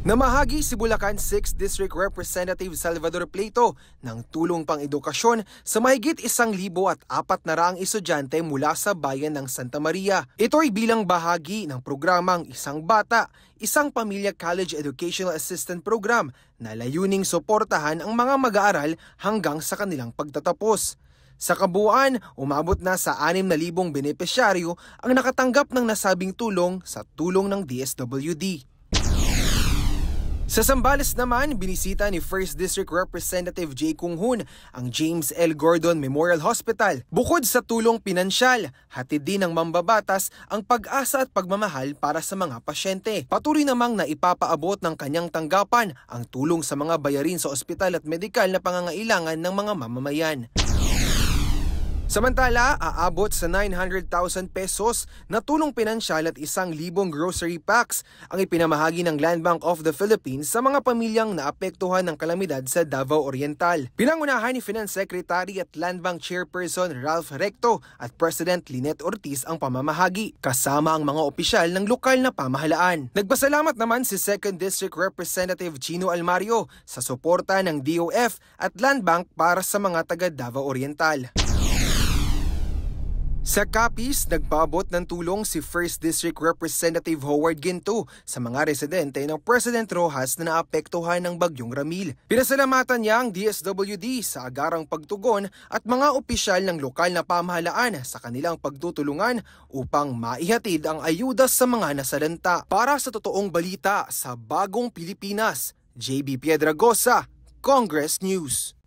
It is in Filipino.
Namahagi si Bulacan 6th District Representative Salvador Pleito ng tulong pang-edukasyon sa mahigit 1,400 estudyante mula sa bayan ng Santa Maria. Ito ay bilang bahagi ng programang Isang Bata, Isang Pamilya College Educational Assistance Program na layuning suportahan ang mga mag-aaral hanggang sa kanilang pagtatapos. Sa kabuuan, umabot na sa 6,000 benepisyaryo ang nakatanggap ng nasabing tulong sa tulong ng DSWD. Sa Zambales naman, binisita ni 1st District Representative Jay Kunghun ang James L. Gordon Memorial Hospital. Bukod sa tulong pinansyal, hatid din ng mambabatas ang pag-asa at pagmamahal para sa mga pasyente. Patuloy namang naipapaabot ng kanyang tanggapan ang tulong sa mga bayarin sa ospital at medikal na pangangailangan ng mga mamamayan. Samantala, aabot sa 900,000 pesos na tulong pinansyal at 1,000 grocery packs ang ipinamahagi ng Land Bank of the Philippines sa mga pamilyang naapektuhan ng kalamidad sa Davao Oriental. Pinangunahan ni Finance Secretary at Land Bank Chairperson Ralph Recto at President Lynette Ortiz ang pamamahagi, kasama ang mga opisyal ng lokal na pamahalaan. Nagpasalamat naman si 2nd District Representative Chino Almario sa suporta ng DOF at Land Bank para sa mga taga Davao Oriental. Sa Capiz, nagpaabot ng tulong si 1st District Representative Howard Ginto sa mga residente ng President Roxas na naapektuhan ng Bagyong Ramil. Pinasalamatan niya ang DSWD sa agarang pagtugon at mga opisyal ng lokal na pamahalaan sa kanilang pagtutulungan upang maihatid ang ayuda sa mga nasalanta. Para sa totoong balita sa Bagong Pilipinas, JB Piedragosa, Congress News.